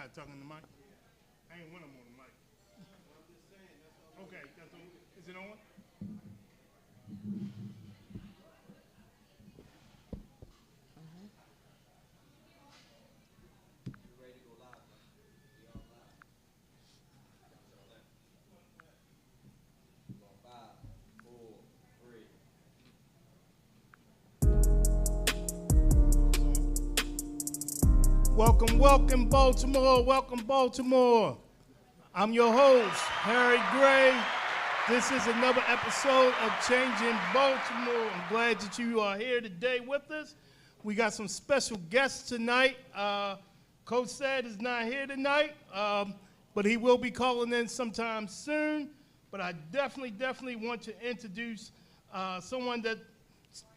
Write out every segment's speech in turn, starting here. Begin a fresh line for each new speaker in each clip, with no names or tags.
got to talk in the mic. I ain't want him on the mic. Okay, that's on. Is it on? Welcome, welcome, Baltimore. Welcome, Baltimore. I'm your host, Harry Gray. This is another episode of Changing Baltimore. I'm glad that you are here today with us. We got some special guests tonight. Coach Sad is not here tonight, but he will be calling in sometime soon. But I definitely want to introduce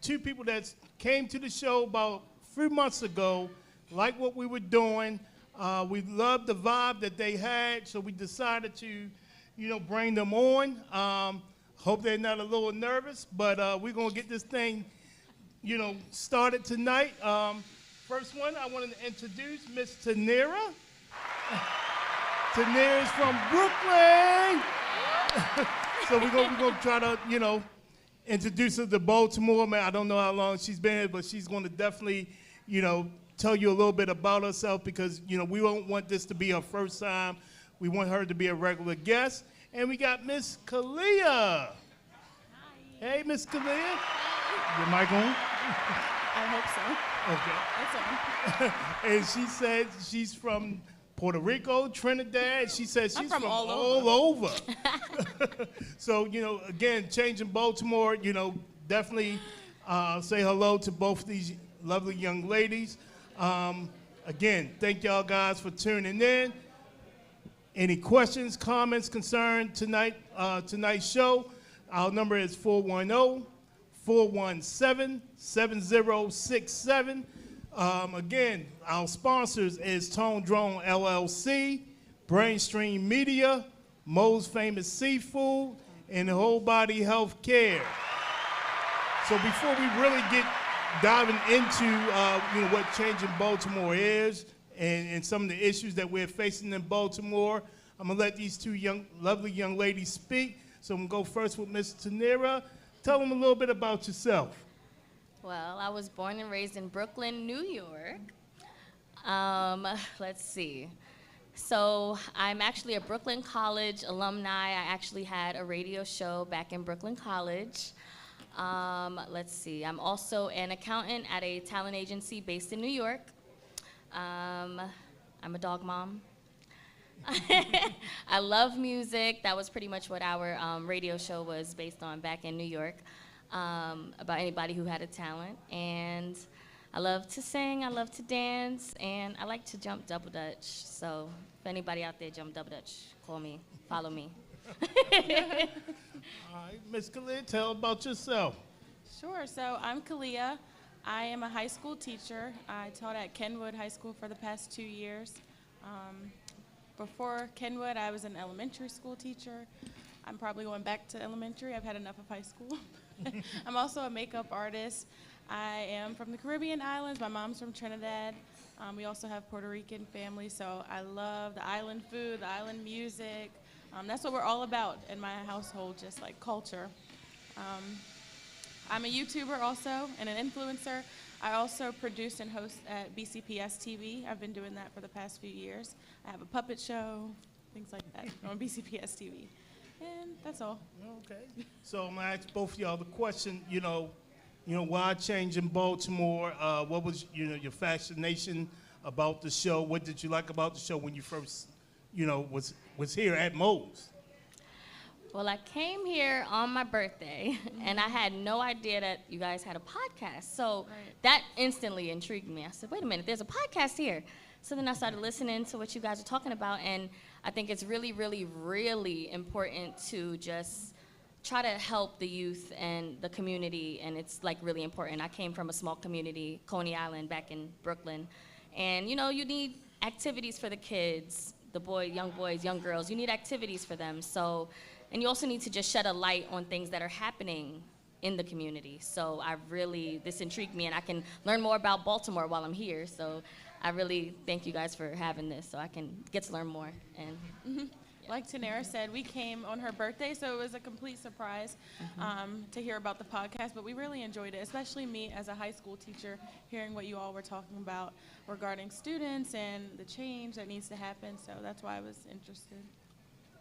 two people that came to the show about 3 months ago. Like what we were doing. We loved the vibe that they had, so we decided to, bring them on. Hope they're not a little nervous, but we're going to get this thing, started tonight. First one, I wanted to introduce Miss Tanira. Tanira is from Brooklyn. So we're going to try to, introduce her to Baltimore. Man, I don't know how long she's been here, but she's going to definitely, tell you a little bit about herself because, we don't want this to be her first time. We want her to be a regular guest. And we got Miss Kalia.
Hi.
Hey, Miss Kalia. Your mic on?
I hope
Okay.
so. It's on.
And she said she's from Puerto Rico, Trinidad. She said she's
from all
over. So, again, Changing Baltimore, definitely say hello to both these lovely young ladies. Again, thank y'all guys for tuning in. Any questions, comments, concerns tonight's show? Our number is 410-417-7067. Again, our sponsors is Tone Drone LLC, Brainstream Media, Mo's Famous Seafood, and Whole Body Health Care. So before we really get diving into what Changing Baltimore is and some of the issues that we're facing in Baltimore, I'm going to let these two lovely young ladies speak. So I'm going to go first with Ms. Tanira. Tell them a little bit about yourself.
Well, I was born and raised in Brooklyn, New York. Let's see. So I'm actually a Brooklyn College alumni. I actually had a radio show back in Brooklyn College. Let's see, I'm also an accountant at a talent agency based in New York. I'm a dog mom. I love music. That was pretty much what our radio show was based on back in New York, about anybody who had a talent. And I love to sing, I love to dance, and I like to jump double dutch. So if anybody out there jump double dutch, call me, follow me.
All right, Ms. Kalia, tell about yourself.
Sure, so I'm Kalia. I am a high school teacher. I taught at Kenwood High School for the past 2 years. Before Kenwood, I was an elementary school teacher. I'm probably going back to elementary. I've had enough of high school. I'm also a makeup artist. I am from the Caribbean islands. My mom's from Trinidad. We also have Puerto Rican family, so I love the island food, the island music. That's what we're all about in my household, just like culture. I'm a YouTuber also and an influencer. I also produce and host at BCPS TV. I've been doing that for the past few years. I have a puppet show, things like that on BCPS TV. And that's all.
Okay. So I'm going to ask both of y'all the question, why Changing Baltimore? What was, your fascination about the show? What did you like about the show when you first, was here at Mo's?
Well, I came here on my birthday, and I had no idea that you guys had a podcast. So that instantly intrigued me. I said, wait a minute, there's a podcast here. So then I started listening to what you guys are talking about, and I think it's really, really, really important to just try to help the youth and the community, and it's like really important. I came from a small community, Coney Island, back in Brooklyn, and you need activities for the kids, young boys, young girls. You need activities for them. So, and you also need to just shed a light on things that are happening in the community. So this intrigued me, and I can learn more about Baltimore while I'm here. So I really thank you guys for having this so I can get to learn more. And
Like Tanera said, we came on her birthday, so it was a complete surprise to hear about the podcast, but we really enjoyed it, especially me as a high school teacher, hearing what you all were talking about regarding students and the change that needs to happen, so that's why I was interested.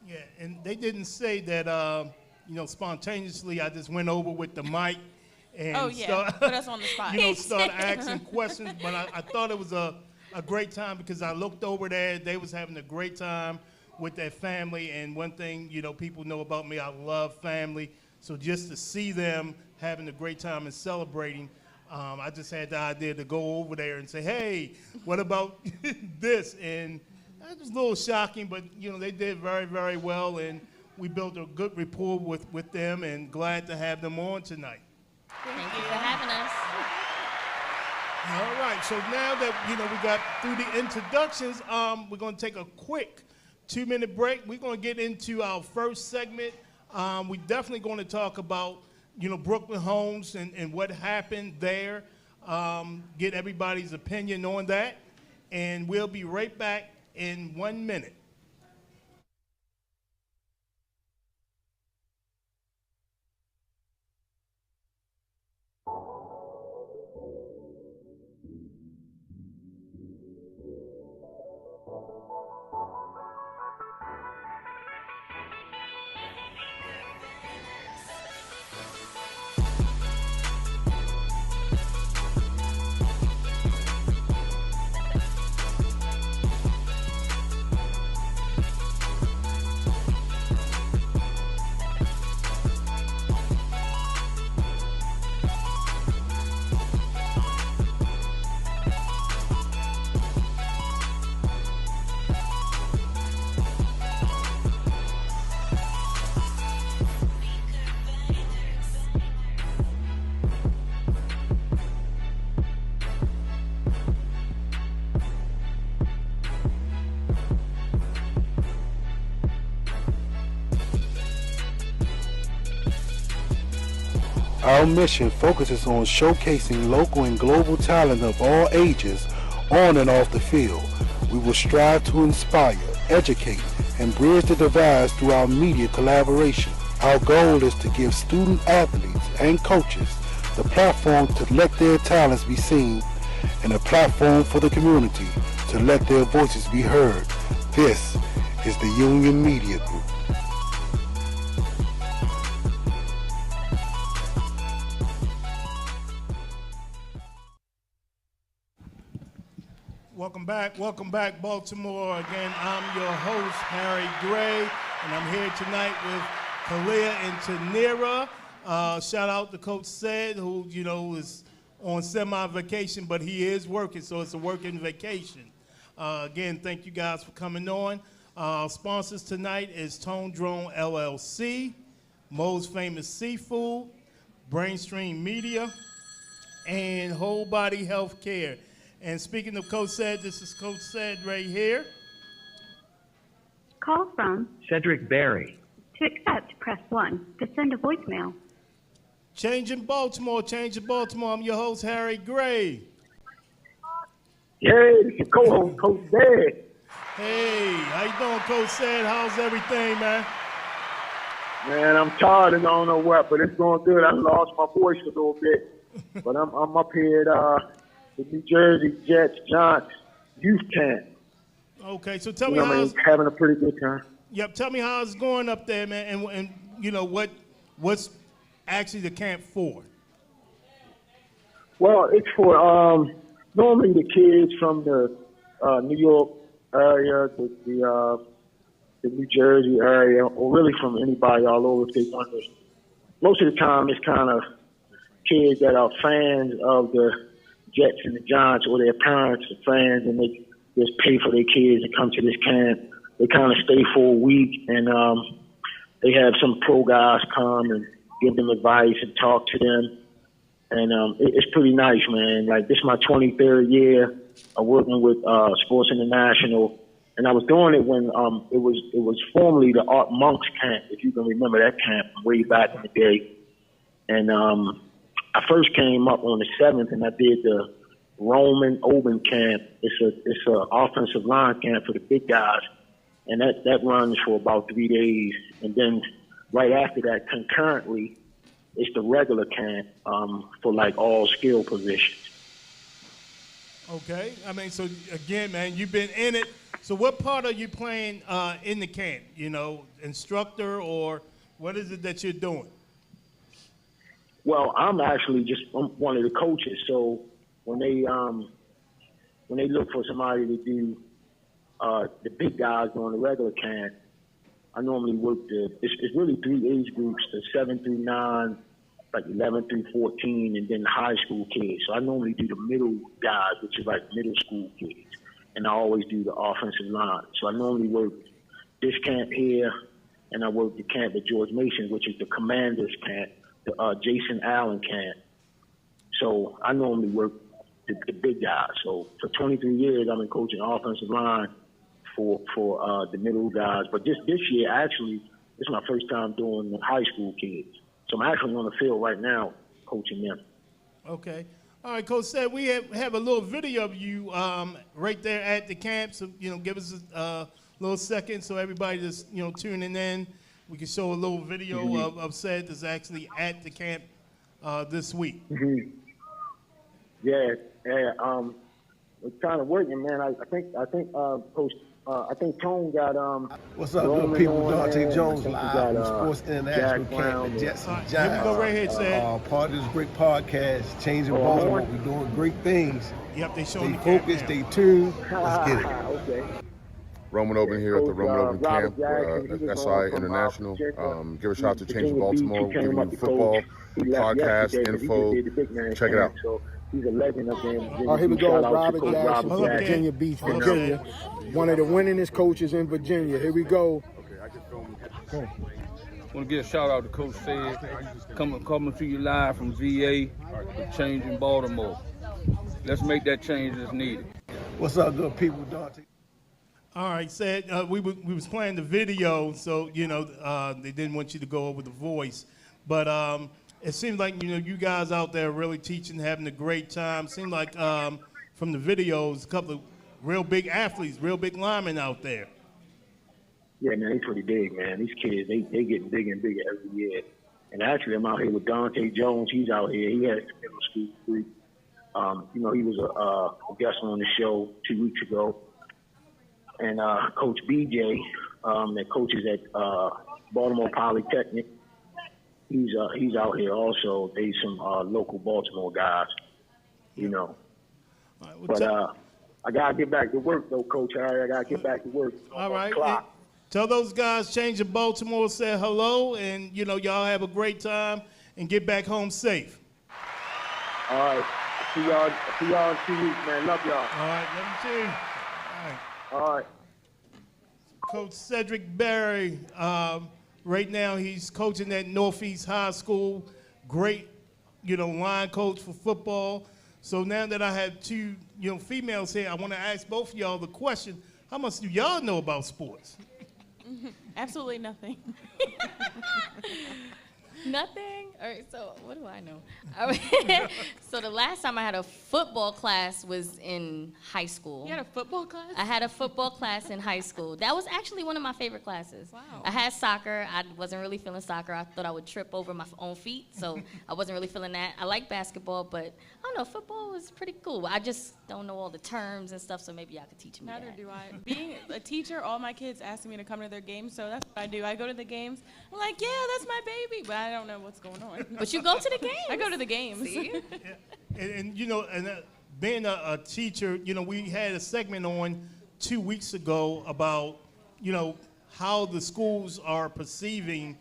Yeah, and they didn't say that, spontaneously I just went over with the mic and
put us on the spot.
Start asking questions, but I thought it was a great time because I looked over there, they was having a great time with their family, and one thing, people know about me, I love family, so just to see them having a great time and celebrating, I just had the idea to go over there and say, hey, what about this? And that was a little shocking, but, they did very, very well, and we built a good rapport with them, and glad to have them on tonight.
Thank you for having us.
All right, so now that, we got through the introductions, we're going to take a quick 2-minute break. We're going to get into our first segment. We're definitely going to talk about, Brooklyn Homes and what happened there, get everybody's opinion on that, and we'll be right back in 1 minute.
Our mission focuses on showcasing local and global talent of all ages on and off the field. We will strive to inspire, educate, and bridge the divides through our media collaboration. Our goal is to give student athletes and coaches the platform to let their talents be seen and a platform for the community to let their voices be heard. This is the Union Media Group.
Welcome back, Baltimore. Again, I'm your host, Harry Gray, and I'm here tonight with Kalia and Tanera. Shout out to Coach Said, who, is on semi-vacation, but he is working, so it's a working vacation. Again, thank you guys for coming on. Sponsors tonight is Tone Drone LLC, Mo's Famous Seafood, Brainstream Media, and Whole Body Health Care. And speaking of Coach Said, this is Coach Said right here.
Call from
Cedric Berry.
To accept, press 1. To send a voicemail.
Changing Baltimore. I'm your host, Harry Gray.
Hey, this is co-host, Coach Said.
Hey, how you doing, Coach Said? How's everything, man?
Man, I'm tired and I don't know what, but it's going good. I lost my voice a little bit. But I'm up here at the New Jersey Jets Giants youth camp.
Okay, so tell me how it's
having a pretty good time.
Yep, tell me how it's going up there, man, and what's actually the camp for?
Well, it's for normally the kids from the New York area, the New Jersey area, or really from anybody all over if they want to. Most of the time, it's kind of kids that are fans of the Jets and the Giants, or their parents are fans, and they just pay for their kids to come to this camp. They kind of stay for a week, and they have some pro guys come and give them advice and talk to them. And it's pretty nice, man. Like, this is my 23rd year of working with Sports International, and I was doing it when it was formerly the Art Monks camp, if you can remember that camp way back in the day. And I first came up on the 7th, and I did the Roman Open camp. It's a offensive line camp for the big guys, and that runs for about 3 days. And then right after that, concurrently, it's the regular camp for like all skill positions.
Okay. I mean, so again, man, you've been in it. So what part are you playing in the camp? You know, instructor, or what is it that you're doing?
Well, I'm one of the coaches. So when they look for somebody to do the big guys during the regular camp, I normally work it's really 3 age groups: the 7 through 9, like 11 through 14, and then the high school kids. So I normally do the middle guys, which is like middle school kids, and I always do the offensive line. So I normally work this camp here, and I work the camp at George Mason, which is the Commanders camp, the Jason Allen camp. So I normally work the big guys. So for 23 years, I've been coaching offensive line for the middle guys. But this year, actually, this is my first time doing the high school kids. So I'm actually on the field right now coaching them.
Okay. All right, Coach Said, we have a little video of you right there at the camp. So, give us a little second so everybody that's, tuning in. We can show a little video of Said that's actually at the camp this week.
Mm-hmm. Yeah. It's kind of working, man. I think Coach. I think Tone got
What's up, good people? Dante Jones live from Sports International Camp, the Jets and
Here we go right here,
Giants.
Said.
Part of this great podcast, Changing Baltimore. We're doing great things.
Yep, they showing
Stay
the camp
focused,
now.
stay tuned. Let's get it.
Okay.
Roman Open here at the Roman Open
Robert
camp,
Jackson, he was
SI
on from,
International.
Virginia,
Give a shout out to Changing
Virginia
Baltimore.
Beach.
We're
He came
giving
up
you
to
football,
coach. He left
podcast,
yesterday 'cause he
info.
just did the big man
Check it out.
camp, So he's a legend up there in Virginia.
Oh, here we
Beach.
go,
Shout out to
Robert
Coach
Jackson
Robert
from
Okay.
Virginia Beach,
Okay.
Virginia. One of the winningest coaches in Virginia. Here we go.
I want to give a shout out to Coach Said, coming to you live from VA for Changing Baltimore. Let's make that change that's needed.
What's up, good people? Dante.
All right, Said, we was playing the video, so, they didn't want you to go over the voice. But it seems like, you guys out there really teaching, having a great time. Seems like from the videos, a couple of real big athletes, real big linemen out there.
Yeah, man, they pretty big, man. These kids, they getting bigger and bigger every year. And actually, I'm out here with Dante Jones. He's out here. He has the middle school group. He was a guest on the show 2 weeks ago. And Coach BJ, that coaches at Baltimore Polytechnic, he's out here also. They some local Baltimore guys,
All right, well,
But I gotta get back to work though, Coach Harry. I gotta get back to work.
all right.
Clock.
Tell those guys Changing Baltimore said hello, and, y'all have a great time and get back home safe.
All right. See y'all in 2 weeks, man. Love y'all.
All right, love you too. All right.
All right.
Coach Cedric Berry, right now he's coaching at Northeast High School. Great, line coach for football. So now that I have two, females here, I want to ask both of y'all the question: how much do y'all know about sports?
Absolutely nothing.
Nothing? All right, so what do I know? So the last time I had a football class was in high school.
You had a football class?
I had a football class in high school. That was actually one of my favorite classes.
Wow.
I had soccer. I wasn't really feeling soccer. I thought I would trip over my own feet, so I wasn't really feeling that. I like basketball, but I don't know, football was pretty cool. I just don't know all the terms and stuff, so maybe y'all could teach me
Neither
that.
do I. Being a teacher, all my kids ask me to come to their games, so that's what I do. I go to the games. I'm like, yeah, that's my baby, but I don't know what's going on.
But you go to the games.
I go to the games.
See?
And being a teacher, we had a segment on 2 weeks ago about, how the schools are perceiving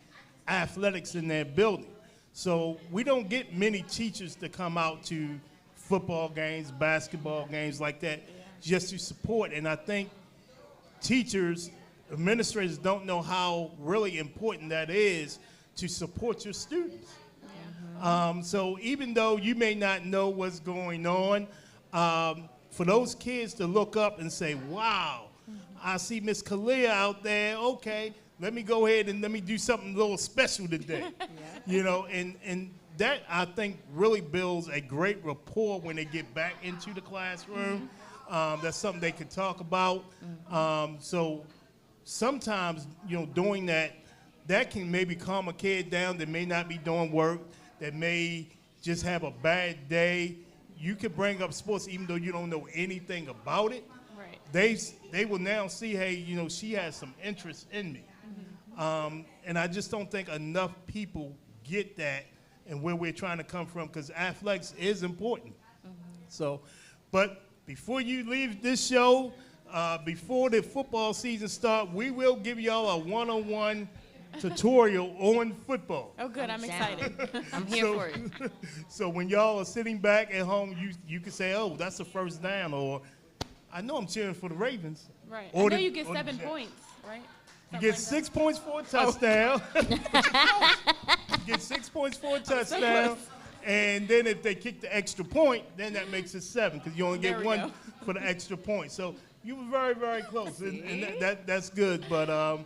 athletics in their building. So we don't get many teachers to come out to football games, basketball games like that, just to support. And I think teachers, administrators don't know how really important that is to support your students. So even though you may not know what's going on, for those kids to look up and say, wow, I see Miss Kalia out there, okay, let me go ahead and let me do something a little special today. And that I think really builds a great rapport when they get back into the classroom. That's something they can talk about. So sometimes, doing that can maybe calm a kid down that may not be doing work, that may just have a bad day. You can bring up sports even though you don't know anything about it.
Right.
They will now see, hey, she has some interest in me. And I just don't think enough people get that and where we're trying to come from, because athletics is important. So, but before you leave this show, before the football season starts, we will give y'all a one-on-one tutorial on football.
Oh, good. I'm
down.
excited.
I'm here for it.
So when y'all are sitting back at home, you can say, oh, that's a first down, or I know I'm cheering for the Ravens.
Right.
Or
I know
the-
you get
or the
7
Jets.
points, right?
You
Something
get
like
6 points for a touchdown. You get 6 points for a touchdown. And then if they kick the extra point, then that makes it 7, because you only
There
get
we
one
go.
for the extra point. So you were very, very close, and that's good. But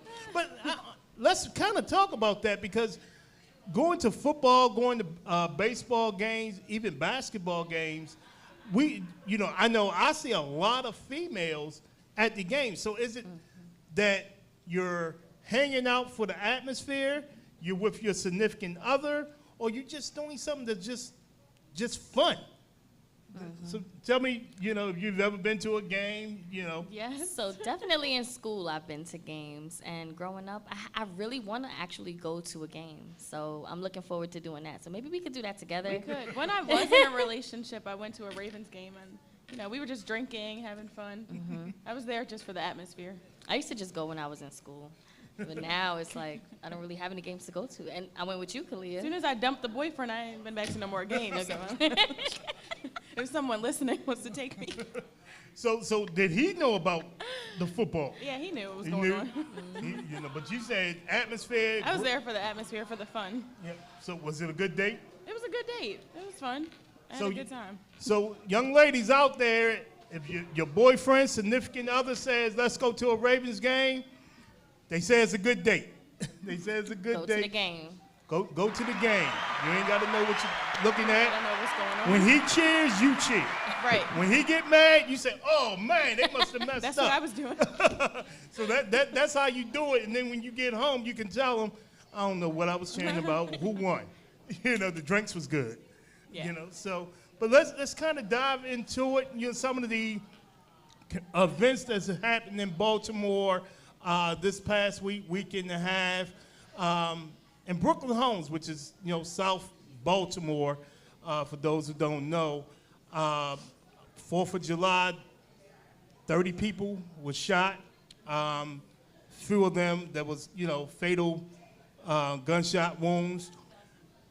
let's kind of talk about that, because going to football, going to baseball games, even basketball games, I know I see a lot of females at the games. So is it that you're hanging out for the atmosphere, you're with your significant other, or you're just doing something that's just fun? So tell me, if you've ever been to a game,
Yes.
So definitely in school, I've been to games, and growing up, I really want to actually go to a game. So I'm looking forward to doing that. So maybe we could do that together.
We could. When I was in a relationship, I went to a Ravens game, and we were just drinking, having fun. I was there just for the atmosphere.
I used to just go when I was in school, but now it's like I don't really have any games to go to. And I went with you,
As
Kalia.
soon as I dumped the boyfriend, I ain't been back to no more games. So. If someone listening wants to take me.
So did he know about the football?
Yeah, he knew what was
He
going
knew?
on.
But you said atmosphere.
I was there for the atmosphere, for the fun.
Yeah. So was it a good date?
It was a good date. It was fun. I had
So
a good time.
So young ladies out there, if your boyfriend, significant other says, let's go to a Ravens game, they say it's a good date. They say it's a good
Go
date.
to the game.
Go to the game. You ain't got to know what you're looking
I
at.
don't know what's going on.
When he cheers, you cheer.
Right.
When he get mad, you say, "Oh man, they must have messed
That's
up."
what I was doing.
So that's how you do it. And then when you get home, you can tell them, "I don't know what I was cheering about. Who won?" The drinks was good.
Yeah.
So, but let's kind of dive into it. Some of the events that's happened in Baltimore this past week and a half. In Brooklyn Homes, which is, South Baltimore, for those who don't know, 4th of July, 30 people were shot. Few of them that was, fatal gunshot wounds.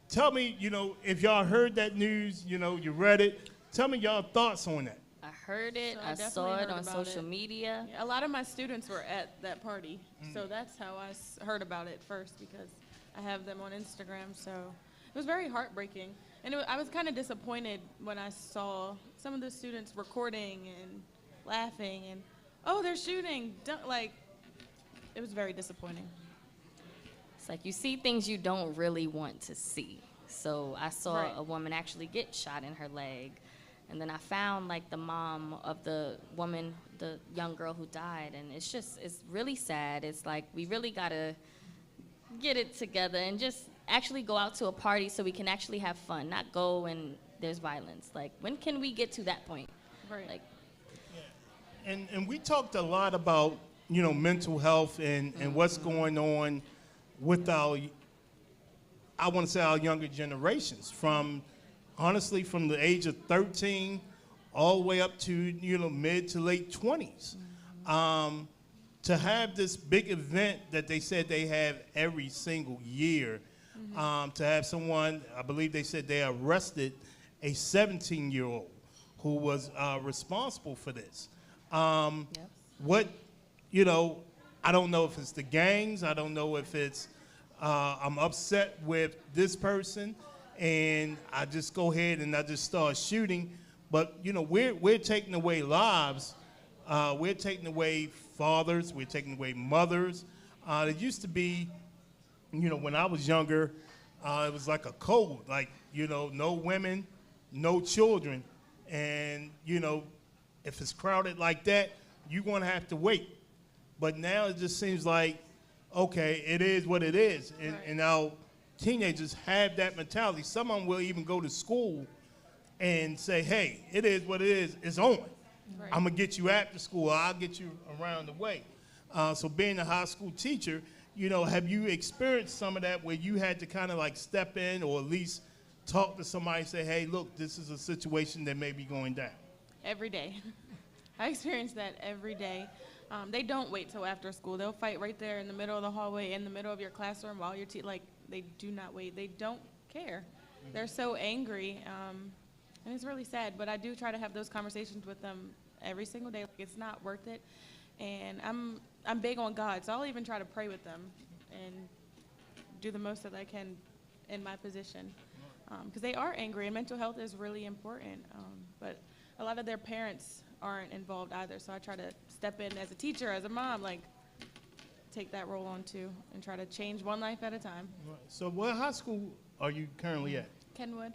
Tell me, if y'all heard that news, you read it. Tell me y'all thoughts on that.
I heard it.
So
I
definitely
saw it
heard
on
about
social
it.
media.
Yeah, a lot of my students were at that party, so that's how I heard about it first, because I have them on Instagram. So it was very heartbreaking, and I was kind of disappointed when I saw some of the students recording and laughing and, oh, they're shooting. It was very disappointing.
It's like you see things you don't really want to see. So I saw
Right.
a woman actually get shot in her leg. And then I found the mom of the woman, the young girl who died. And it's really sad. It's like we really got to get it together and just actually go out to a party so we can actually have fun, not go and there's violence. When can we get to that point?
Right.
And we talked a lot about, mental health and what's going on with our younger generations, honestly, from the age of 13 all the way up to, mid to late 20s. To have this big event that they said they have every single year, to have someone, I believe they said they arrested a 17-year-old who was responsible for this. What, I don't know if it's the gangs, I don't know if it's, I'm upset with this person, and I just go ahead and I just start shooting. But we're taking away lives. We're taking away fathers. We're taking away mothers. It used to be, when I was younger, It was like a code, like, no women, no children. And, if it's crowded like that, you're going to have to wait. But now it just seems like, okay, it is what it is. And now teenagers have that mentality. Some of them will even go to school and say, hey, it is what it is. It's on. Right. I'm going to get you after school. I'll get you around the way. So being a high school teacher, have you experienced some of that where you had to kind of like step in or at least talk to somebody and say, hey, look, this is a situation that may be going down?
Every day. I experience that every day. They don't wait till after school. They'll fight right there in the middle of the hallway, in the middle of your classroom while you're they do not wait. They don't care. They're so angry, and it's really sad. But I do try to have those conversations with them every single day. Like, it's not worth it. And I'm big on God, so I'll even try to pray with them and do the most that I can in my position, because they are angry, and mental health is really important. But a lot of their parents aren't involved either, so I try to step in as a teacher, as a mom, like take that role on too, and try to change one life at a time.
Right. So what high school are you currently at?
Kenwood.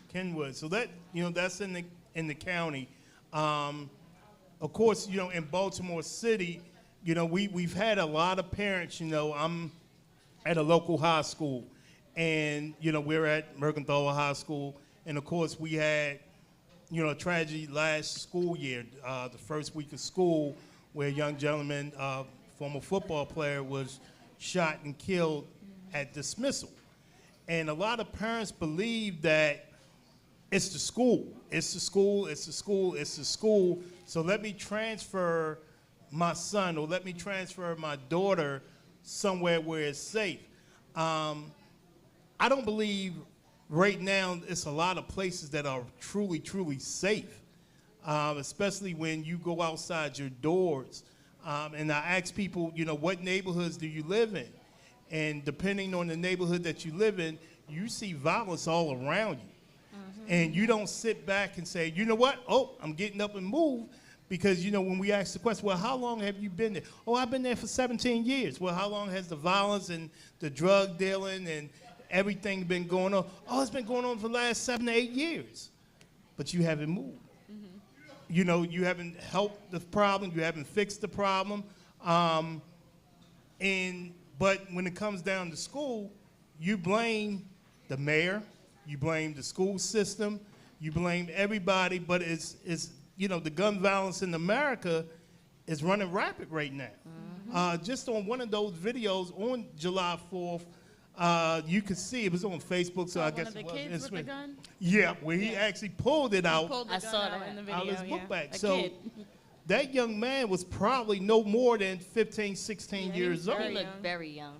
Kenwood. So that that's in the county. Of course, in Baltimore City, we've had a lot of parents. I'm at a local high school, and we're at Mercantile High School, and of course we had a tragedy last school year, the first week of school, where a young gentleman, former football player, was shot and killed at dismissal. And a lot of parents believe that it's the school, it's the school, it's the school, it's the school, so let me transfer my son or let me transfer my daughter somewhere where it's safe. I don't believe right now it's a lot of places that are truly, truly safe, especially when you go outside your doors. And I ask people, what neighborhoods do you live in? And depending on the neighborhood that you live in, you see violence all around you. And you don't sit back and say, you know what? Oh, I'm getting up and move. Because, when we ask the question, well, how long have you been there? Oh, I've been there for 17 years. Well, how long has the violence and the drug dealing and everything been going on? Oh, it's been going on for the last 7 to 8 years. But you haven't moved. You haven't helped the problem. You haven't fixed the problem. But when it comes down to school, you blame the mayor. You blame the school system. You blame everybody. But it's the gun violence in America is running rapid right now. Just on one of those videos on July 4th, you could see it was on Facebook, so I guess
one of the kids with the gun?
Yeah, where he actually pulled it out.
I saw that in the video.
Out of his book bag.
A
So
kid.
that young man was probably no more than 15, 16 years old.
He looked very young.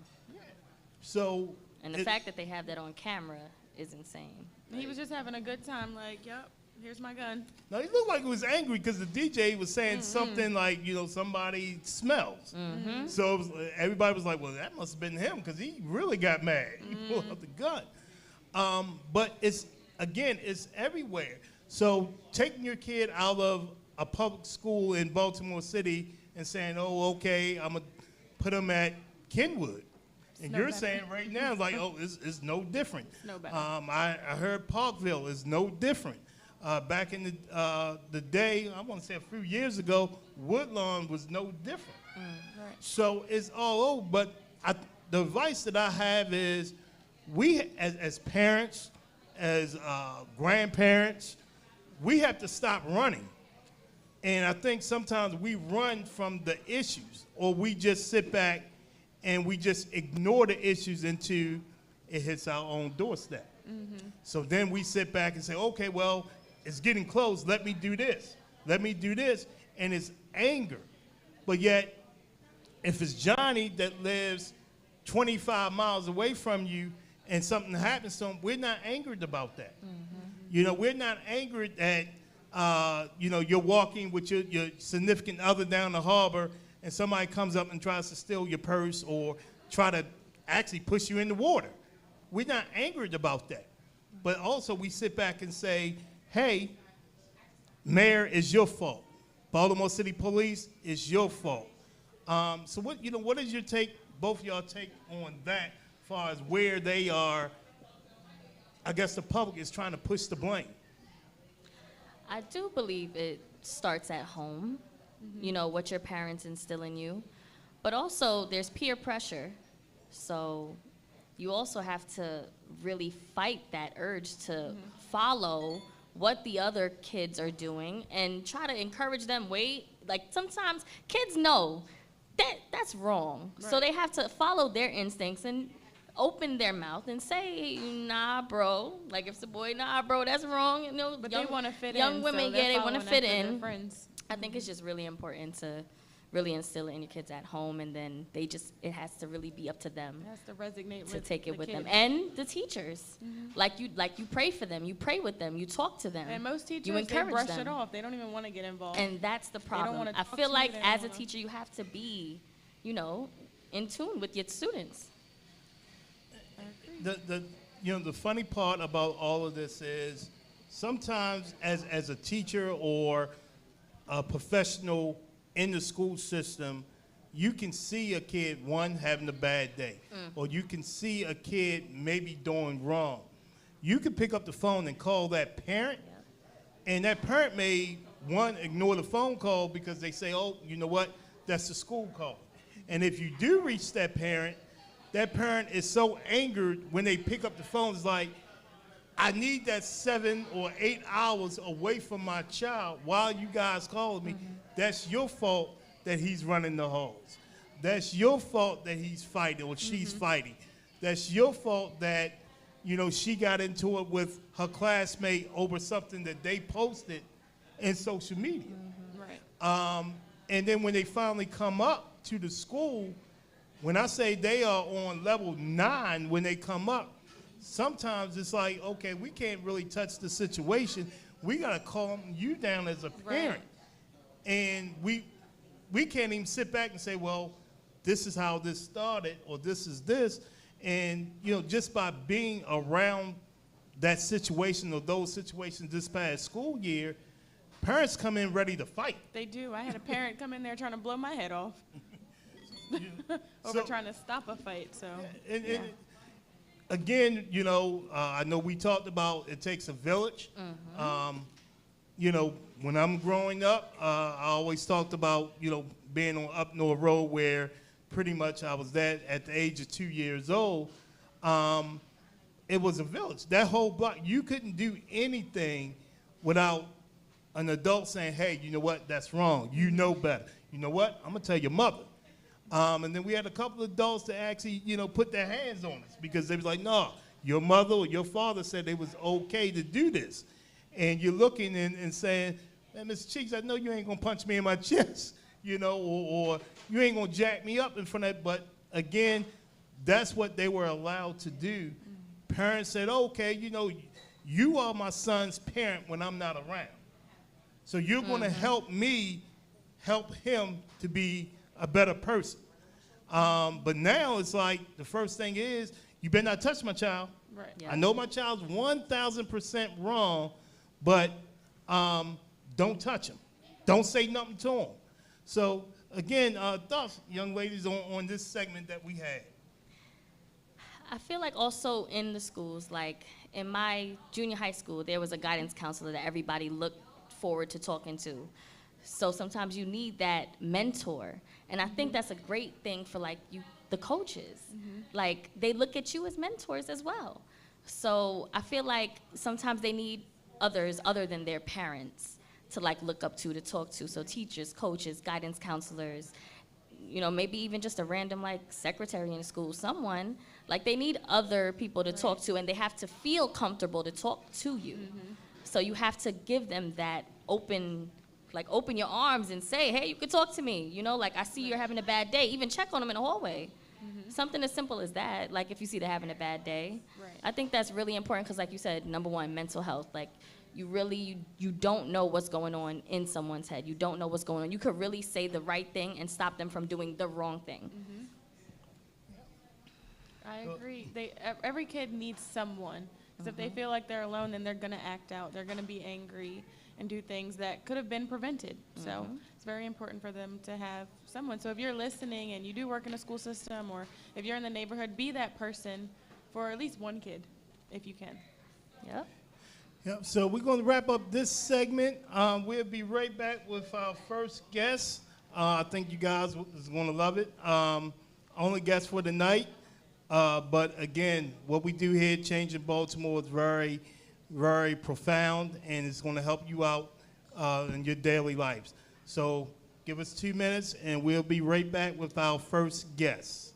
So
And the fact that they have that on camera is insane.
He was just having a good time, like, yep, here's my gun.
now he looked like he was angry because the DJ was saying something like, somebody smells. So it was, everybody was like, well, that must have been him because he really got mad. He pulled out the gun. But it's everywhere. So taking your kid out of a public school in Baltimore City and saying, oh, okay, I'm going to put him at Kenwood. And
no
you're
better.
saying right now, like, oh, it's no different.
It's no better.
I heard Parkville is no different. Back in the day, I want to say a few years ago, Woodlawn was no different.
Right.
So it's all over. But the advice that I have is we, as parents, as grandparents, we have to stop running. And I think sometimes we run from the issues, or we just sit back and we just ignore the issues until it hits our own doorstep. So then we sit back and say, okay, well, it's getting close. Let me do this. Let me do this. And it's anger. But yet, if it's Johnny that lives 25 miles away from you and something happens to him, we're not angered about that. We're not angered that, you're walking with your significant other down the harbor and somebody comes up and tries to steal your purse or try to actually push you in the water. We're not angered about that. But also we sit back and say, hey, Mayor, it's your fault. Baltimore City Police, it's your fault. So what is your take, both of y'all take on that as far as where they are I guess the public is trying to push the blame.
I do believe it starts at home, you know, what your parents instill in you. But also, there's peer pressure. So you also have to really fight that urge to follow what the other kids are doing and try to encourage them. Like sometimes kids know that that's wrong.
Right.
So they have to follow their instincts and open their mouth and say, nah, bro. Like if it's a boy, nah, bro, that's wrong. You know,
But they want to fit in.
young women,
so
yeah, they want to fit
their
in.
friends.
I think it's just really important to really instill it in your kids at home, and then it has to really be up to them
It has to resonate
to
with
take it
the
with them.
kids.
And the teachers. Like you pray for them, you pray with them, you talk to them.
And most teachers,
you
they
encourage
brush
them.
it off. They don't even want to get involved.
And that's the
don't
problem.
wanna
I
talk
feel
to you,
like
they don't
as a
wanna-
teacher, you have to be, you know, in tune with your students.
The funny part about all of this is sometimes as a teacher or a professional in the school system, you can see a kid, one, having a bad day, or you can see a kid maybe doing wrong. You can pick up the phone and call that parent, and that parent may, one, ignore the phone call because they say, oh, you know what, that's the school call. And if you do reach that parent is so angered when they pick up the phone. It's like, I need that 7 or 8 hours away from my child while you guys calling me. That's your fault that he's running the halls. That's your fault that he's fighting or she's fighting. That's your fault that, you know, she got into it with her classmate over something that they posted in social media.
Right.
And then when they finally come up to the school, when I say they are on level 9 when they come up, sometimes it's like, okay, we can't really touch the situation. We got to calm you down as a parent.
Right.
And we can't even sit back and say, well, this is how this started or this is this. And, you know, just by being around that situation or those situations this past school year, parents come in ready to fight.
They do. I had a parent come in there trying to blow my head off over trying to stop a fight. So,
And again, you know, I know we talked about it takes a village. You know, when I'm growing up, I always talked about, you know, being on Up North Road where pretty much I was at the age of 2 years old. It was a village. That whole block, you couldn't do anything without an adult saying, hey, you know what, that's wrong. You know better. You know what, I'm going to tell your mother. And then we had a couple of adults that actually, you know, put their hands on us because they was like, no, your mother or your father said it was okay to do this. And you're looking and saying, man, Mr. Cheeks, I know you ain't going to punch me in my chest, you know, or you ain't going to jack me up in front of it. But again, that's what they were allowed to do. Parents said, okay, you know, you are my son's parent when I'm not around. So you're going to help me help him to be a better person. But now it's like the first thing is, you better not touch my child.
right.
Yeah.
I know my child's 1,000% wrong, but don't touch him. Don't say nothing to him. So again, thoughts, young ladies, on this segment that we had.
I feel like also in the schools, like in my junior high school, there was a guidance counselor that everybody looked forward to talking to. So sometimes you need that mentor. And I think that's a great thing for like the coaches. Like they look at you as mentors as well. So I feel like sometimes they need others other than their parents to like look up to talk to. So teachers, coaches, guidance counselors, you know, maybe even just a random like secretary in school, someone, like they need other people to talk to, and they have to feel comfortable to talk to you. So you have to give them that open your arms and say, hey, you can talk to me. You know, like I see you're having a bad day. Even check on them in the hallway. Something as simple as that. Like if you see they're having a bad day.
Right.
I think that's really important because like you said, number one, mental health. Like you don't know what's going on in someone's head. You don't know what's going on. You could really say the right thing and stop them from doing the wrong thing.
I agree. Every kid needs someone. Because if they feel like they're alone, then they're going to act out. They're going to be angry and do things that could have been prevented. So it's very important for them to have someone. So if you're listening and you do work in a school system, or if you're in the neighborhood, be that person for at least one kid, if you can.
Yep.
Yep. So we're going to wrap up this segment. We'll be right back with our first guest. I think you guys is going to love it. Only guest for the night. But again, what we do here, Changing Baltimore, is very, very profound, and it's going to help you out in your daily lives. So give us 2 minutes, and we'll be right back with our first guest.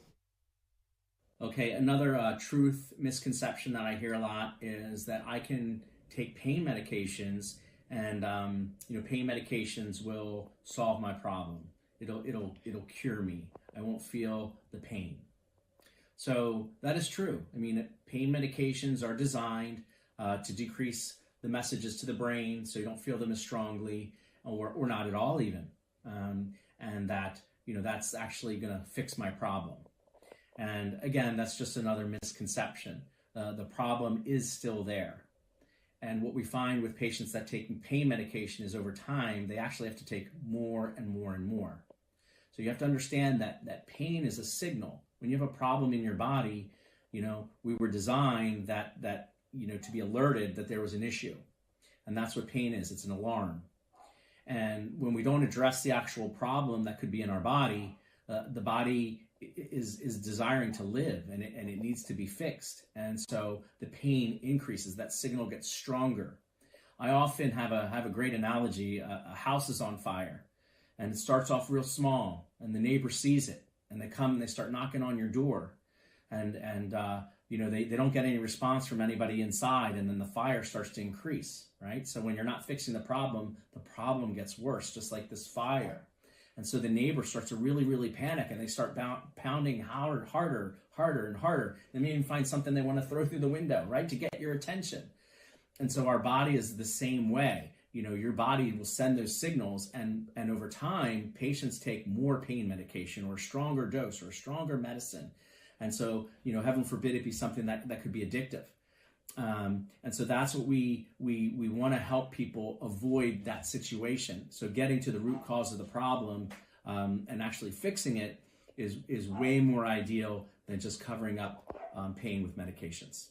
Okay, another truth misconception that I hear a lot is that I can take pain medications, and pain medications will solve my problem. It'll cure me. I won't feel the pain. So that is true. I mean, pain medications are designed to decrease the messages to the brain, so you don't feel them as strongly, or not at all even, and that's actually going to fix my problem. And again, that's just another misconception. The problem is still there. And what we find with patients that take pain medication is over time, they actually have to take more and more and more. So you have to understand that pain is a signal. When you have a problem in your body, we were designed that to be alerted that there was an issue. And that's what pain is. It's an alarm. And when we don't address the actual problem that could be in our body, the body is desiring to live, and it needs to be fixed. And so the pain increases, that signal gets stronger. I often have a great analogy. A house is on fire, and it starts off real small, and the neighbor sees it, and they come and they start knocking on your door, and they don't get any response from anybody inside, and then the fire starts to increase, right? So when you're not fixing the problem gets worse, just like this fire. And so the neighbor starts to really, really panic, and they start pounding harder, and harder. They may even find something they want to throw through the window, right, to get your attention. And so our body is the same way. Your body will send those signals, and over time, patients take more pain medication or a stronger dose or a stronger medicine. And so, heaven forbid it be something that could be addictive. And so that's what we want to help people avoid that situation. So getting to the root cause of the problem and actually fixing it is way more ideal than just covering up pain with medications.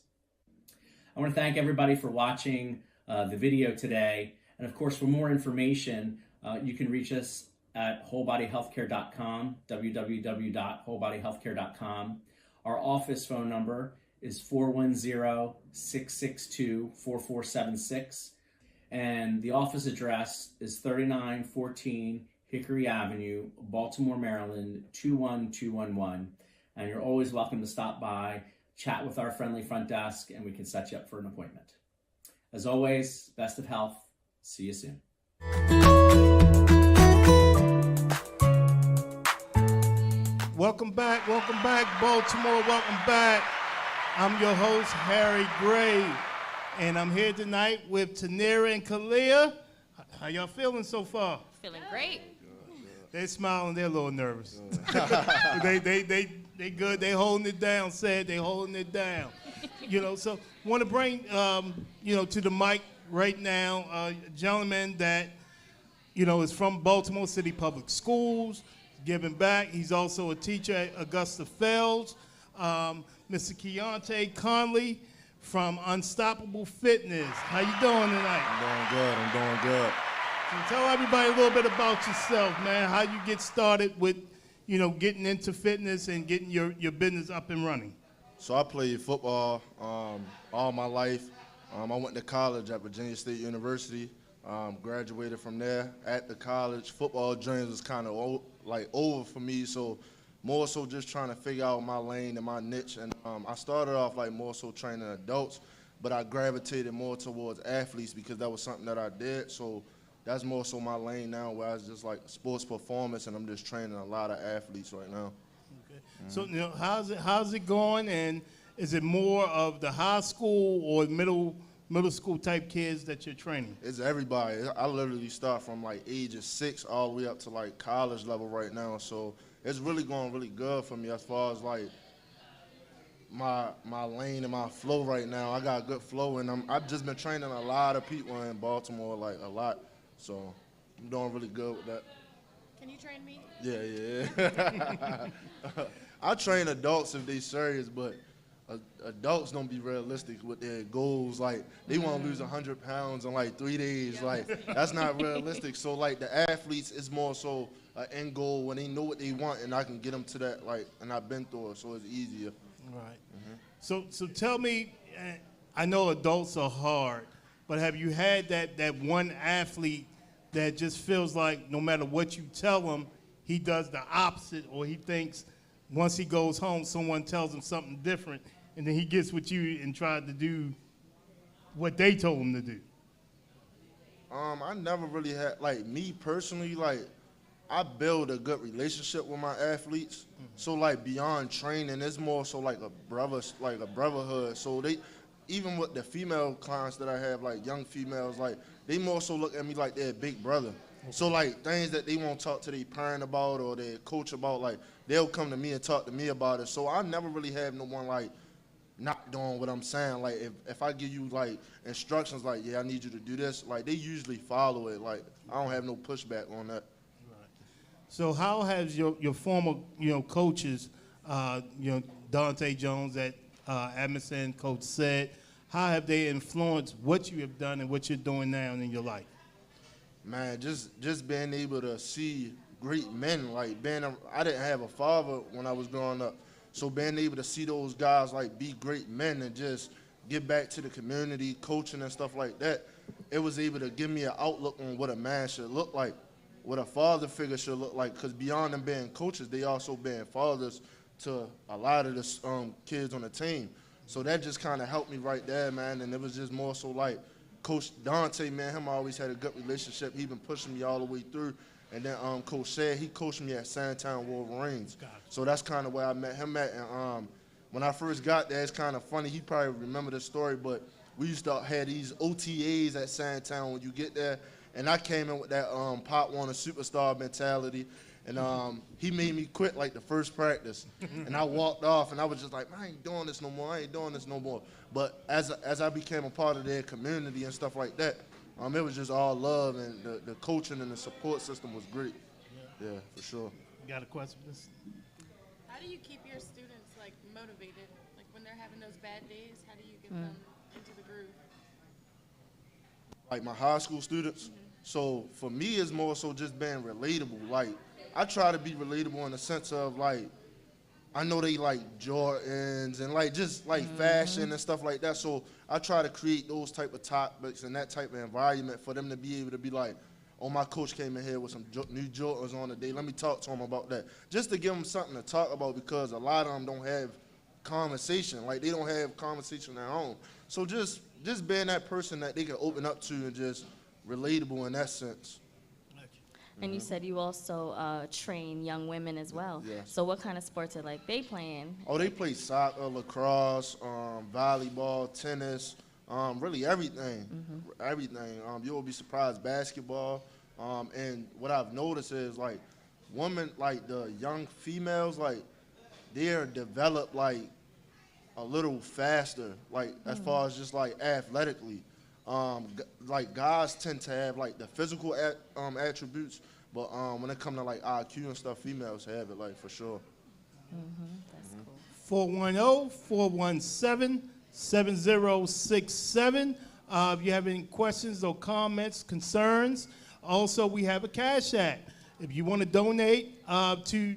I want to thank everybody for watching the video today. And of course, for more information, you can reach us at wholebodyhealthcare.com, www.wholebodyhealthcare.com. Our office phone number is 410-662-4476. And the office address is 3914 Hickory Avenue, Baltimore, Maryland, 21211. And you're always welcome to stop by, chat with our friendly front desk, and we can set you up for an appointment. As always, best of health. See you soon.
Welcome back, Baltimore, welcome back. I'm your host, Harry Gray, and I'm here tonight with Tanira and Kalia. How y'all feeling so far?
Feeling great.
They're smiling, they're a little nervous. they good, they holding it down, they holding it down. So want to bring, to the mic right now, a gentleman that, is from Baltimore City Public Schools, giving back. He's also a teacher at Augusta Fells. Mr. Keonte Connelly from Unstoppable Fitness. How you doing tonight?
I'm doing good.
So tell everybody a little bit about yourself, man. How you get started with, getting into fitness and getting your business up and running.
So I played football all my life. I went to college at Virginia State University. Graduated from there. At the college, football dreams was kind of over for me, so more so just trying to figure out my lane and my niche. And I started off more so training adults, but I gravitated more towards athletes because that was something that I did. So that's more so my lane now, where I was just sports performance, and I'm just training a lot of athletes right now.
Okay. Mm-hmm. So how's it going, and is it more of the high school or middle school type kids that you're training?
It's everybody. I literally start from age of 6 all the way up to college level right now. So it's really going really good for me as far as my lane and my flow right now. I got good flow, and I've just been training a lot of people in Baltimore, a lot. So I'm doing really good with that.
Can you train me?
Yeah. I train adults if they serious, but adults don't be realistic with their goals. Like, they want to lose 100 pounds in like 3 days. Like, that's not realistic. So, like, the athletes is more so an end goal when they know what they want, and I can get them to that, like, and I've been through it, so it's easier.
Right. So tell me, I know adults are hard, but have you had that one athlete that just feels like no matter what you tell him, he does the opposite, or he thinks once he goes home, someone tells him something different, and then he gets with you and tries to do what they told him to do?
I never really had, like, me personally, like, I build a good relationship with my athletes. So, like, beyond training, it's more so like a brotherhood. So they, even with the female clients that I have, like young females, like, they more so look at me like they're a big brother. So, like, things that they won't talk to their parent about or their coach about, like, they'll come to me and talk to me about it. So I never really have no one, like, not doing what I'm saying. Like, if I give you, like, instructions, like, yeah, I need you to do this, like, they usually follow it. Like, I don't have no pushback on that.
So how has your former, coaches, Dante Jones at Emerson, Coach Said, how have they influenced what you have done and what you're doing now in your life?
Man, just being able to see great men, like, I didn't have a father when I was growing up, so being able to see those guys, like, be great men and just get back to the community, coaching and stuff like that, it was able to give me an outlook on what a man should look like, what a father figure should look like, because beyond them being coaches, they also being fathers to a lot of the kids on the team. So that just kind of helped me right there, man, and it was just more so like Coach Dante, man, him always had a good relationship. He been pushing me all the way through. And then Coach Shed, he coached me at Sandtown Wolverines. So that's kind of where I met him at. And when I first got there, it's kind of funny. He probably remember the story, but we used to have these OTAs at Sandtown when you get there. And I came in with that Pop Warner superstar mentality. And he made me quit like the first practice. And I walked off, and I was just like, I ain't doing this no more. I ain't doing this no more. But as I became a part of their community and stuff like that, it was just all love, and the coaching and the support system was great. Yeah, for sure.
You got a question, Miss?
How do you keep your students, like, motivated? Like, when they're having those bad days, how do you get them into the groove?
Like my high school students? So for me, it's more so just being relatable. Like, I try to be relatable in the sense of, like, I know they like Jordans and like just like fashion and stuff like that. So I try to create those type of topics and that type of environment for them to be able to be like, oh, my coach came in here with some new Jordans on today. Let me talk to him about that. Just to give them something to talk about, because a lot of them don't have conversation. Like, they don't have conversation at home. So just being that person that they can open up to and just relatable in that sense.
And you said you also train young women as well.
Yes.
So what kind of sports are like they playing?
Oh, they play soccer, lacrosse, volleyball, tennis, really everything. Everything. You will be surprised, basketball. And what I've noticed is, like, women, like the young females, like, they're developed like a little faster, like as far as just like athletically. Like, guys tend to have like the physical attributes, but when it comes to like IQ and stuff, females have it, like, for sure.
That's cool.
410-417-7067. If you have any questions or comments, concerns, also we have a Cash App. If you want to donate to,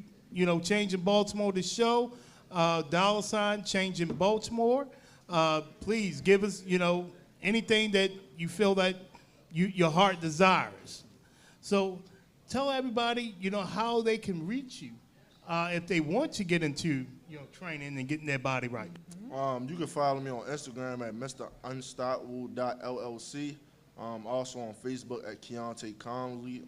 Changing Baltimore, the show, $ Changing Baltimore, please give us, anything that you feel that your heart desires. So tell everybody, how they can reach you if they want to get into, training and getting their body right.
You can follow me on Instagram at MrUnstoppable.LLC. Also on Facebook at Keonte Connelly.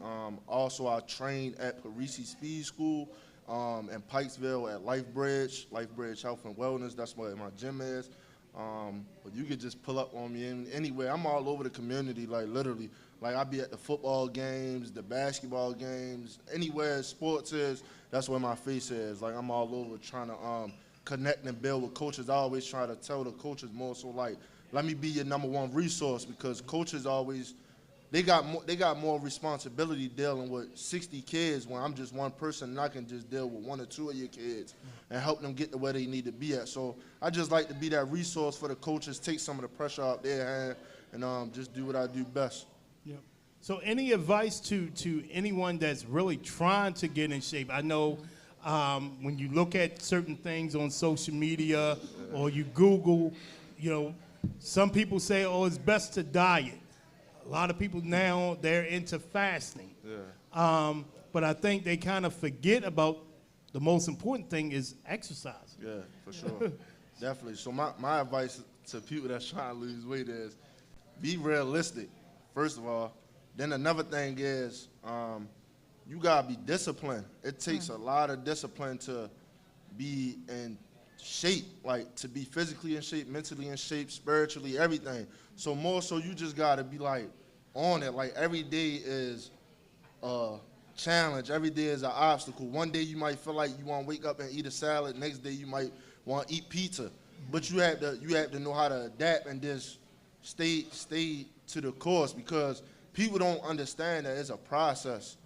Also, I train at Parisi Speed School in Pikesville at LifeBridge Health and Wellness. That's where my gym is. But you could just pull up on me anywhere. I'm all over the community, like, literally. Like, I be at the football games, the basketball games, anywhere sports is, that's where my face is. Like, I'm all over trying to connect and build with coaches. I always try to tell the coaches more so, like, let me be your #1 resource, because coaches always they got more responsibility dealing with 60 kids when I'm just one person and I can just deal with 1 or 2 of your kids and help them get to where they need to be at. So I just like to be that resource for the coaches, take some of the pressure out their hand, and just do what I do best.
Yep. So any advice to anyone that's really trying to get in shape? I know when you look at certain things on social media or you Google, some people say, oh, it's best to diet. A lot of people now, they're into fasting.
Yeah.
But I think they kind of forget about the most important thing is exercise.
Yeah, for sure. Definitely. So my advice to people that's trying to lose weight is be realistic, first of all. Then another thing is you got to be disciplined. It takes a lot of discipline to be in shape, like to be physically in shape, mentally in shape, spiritually, everything. So more so you just got to be like on it. Like every day is a challenge. Every day is an obstacle. One day you might feel like you want to wake up and eat a salad. Next day you might want to eat pizza. But you have to know how to adapt and just stay to the course, because people don't understand that it's a process.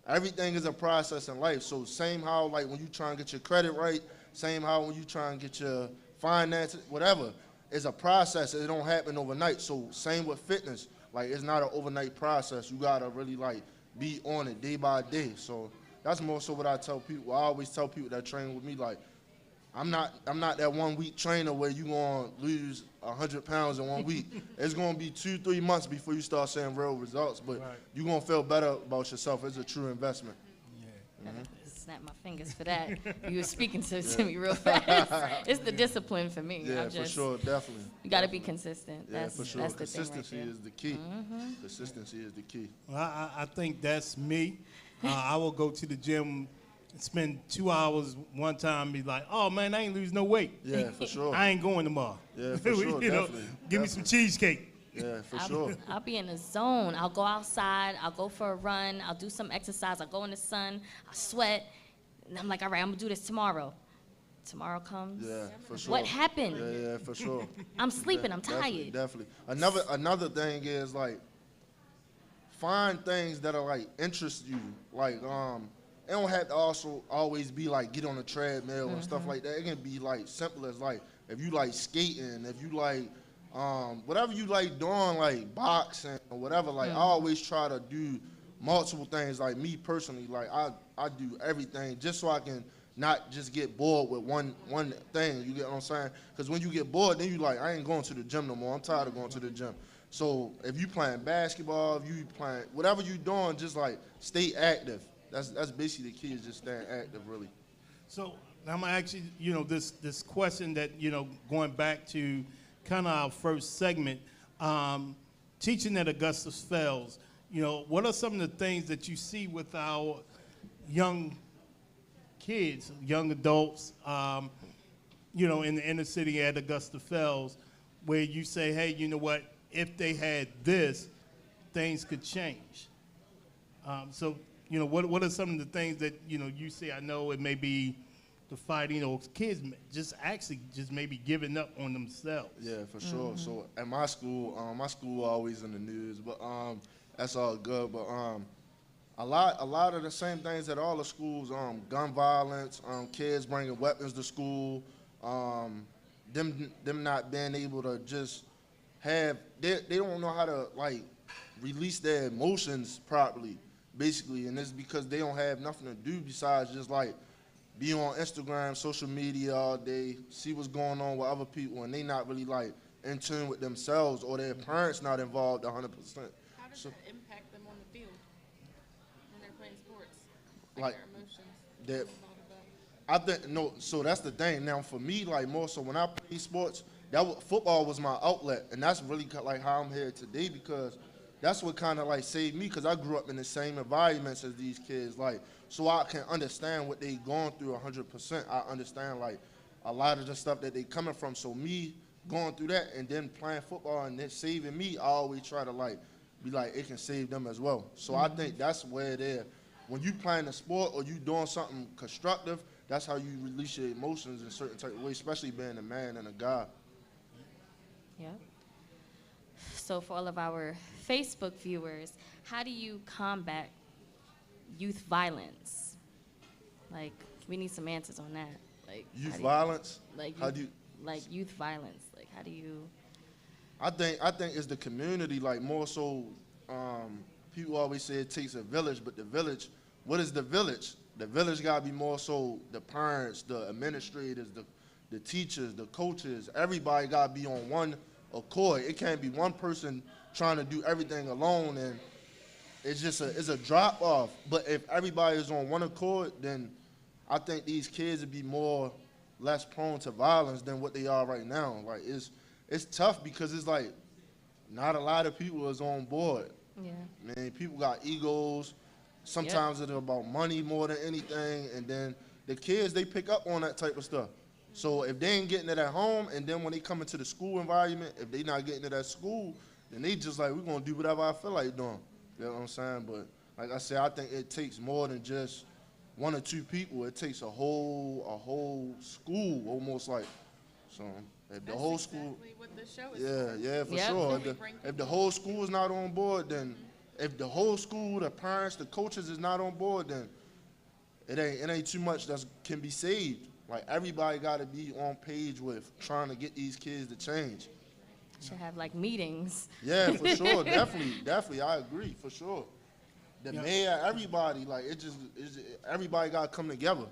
Everything is a process in life. So same how like when you try and get your credit right, same how when you try and get your finances, whatever, it's a process. It don't happen overnight. So same with fitness. Like it's not an overnight process. You gotta really like be on it day by day. So that's more so what I tell people. I always tell people that train with me, like, I'm not that 1 week trainer where you gonna lose 100 pounds in 1 week. It's gonna be 2-3 months before you start seeing real results, but you're gonna feel better about yourself. It's a true investment.
Yeah. Snap my fingers for that. You were speaking to me real fast. It's the discipline for me.
Yeah, for sure, definitely.
You got to be consistent.
Yeah, for sure.
That's the
Consistency
thing right
is the key. Consistency is the key.
Well, I think that's me. I will go to the gym, spend 2 hours one time, be like, oh man, I ain't lose no weight.
Yeah, for sure.
I ain't going tomorrow.
Yeah, for sure, definitely.
Give me some cheesecake.
Yeah, for sure.
I'll be in the zone. I'll go outside. I'll go for a run. I'll do some exercise. I'll go in the sun. I'll sweat. And I'm like, all right, I'm going to do this tomorrow. Tomorrow comes.
Yeah, for sure.
What happened?
Yeah, for sure.
I'm sleeping. I'm tired.
Definitely. Another thing is, like, find things that are, like, interest you. Like, it don't have to also always be, like, get on a treadmill and stuff like that. It can be, like, simple as, like, if you like skating, if you like, whatever you like doing, like boxing or whatever, like I always try to do multiple things. Like me personally, like I do everything just so I can not just get bored with one thing. You get what I'm saying? Because when you get bored, then you like, I ain't going to the gym no more. I'm tired of going to the gym. So if you playing basketball, if you playing whatever you doing, just like stay active. That's basically the key, is just staying active, really.
So I'm gonna ask you, this question that, going back to kind of our first segment, teaching at Augusta Fells, what are some of the things that you see with our young kids, young adults, in the inner city at Augusta Fells, where you say, hey, you know what, if they had this, things could change. So, what are some of the things that, you see? I know it may be the fighting, or kids just maybe giving up on themselves.
Yeah, for sure. So at my school always in the news, but that's all good. But a lot of the same things at all the schools, gun violence, kids bringing weapons to school, them not being able to just have, they don't know how to like release their emotions properly, basically, and it's because they don't have nothing to do besides just like be on Instagram, social media all day, see what's going on with other people, and they not really like in tune with themselves, or their parents not involved 100%.
How does that impact them on the field when they're playing sports?
Like
their emotions.
I think no. So that's the thing. Now for me, like more so when I play sports, football was my outlet, and that's really like how I'm here today, because that's what kind of like saved me, because I grew up in the same environments as these kids, like, so I can understand what they going through 100%. I understand like a lot of the stuff that they coming from. So me going through that and then playing football and then saving me, I always try to like be like it can save them as well. So I think that's where they're, when you playing a sport or you doing something constructive, that's how you release your emotions in certain type of ways, especially being a man and a guy.
Yeah. So for all of our Facebook viewers, how do you combat youth violence? Like, we need some answers on that. Like
Youth violence?
Like,
How do you?
like youth violence. Like, how do you?
I think it's the community, like more so. People always say it takes a village, but the village, what is the village? The village gotta be more so the parents, the administrators, the teachers, the coaches. Everybody gotta be on one accord. It can't be one person trying to do everything alone, and it's just it's a drop off. But if everybody is on one accord, then I think these kids would be less prone to violence than what they are right now. Like it's tough because it's like not a lot of people is on board.
Yeah.
Man, people got egos. Sometimes it's about money more than anything, and then the kids, they pick up on that type of stuff. So if they ain't getting it at home, and then when they come into the school environment, if they not getting it at school, then they just like, we're gonna do whatever I feel like doing. You know what I'm saying? But like I said, I think it takes more than just one or two people. It takes a whole school, almost like. So if the whole school,
what the show is
for sure. If the whole school is not on board, then if the whole school, the parents, the coaches is not on board, then it ain't too much that can be saved. Like everybody got to be on page with trying to get these kids to change.
Should have like meetings.
Yeah, for sure, definitely, I agree, for sure. The mayor, everybody, like everybody got to come together.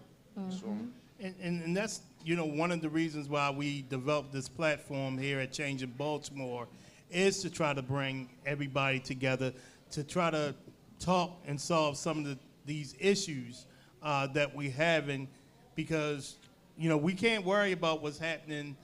So.
And that's, one of the reasons why we developed this platform here at Change in Baltimore is to try to bring everybody together to try to talk and solve some of these issues that we have, because, we can't worry about what's happening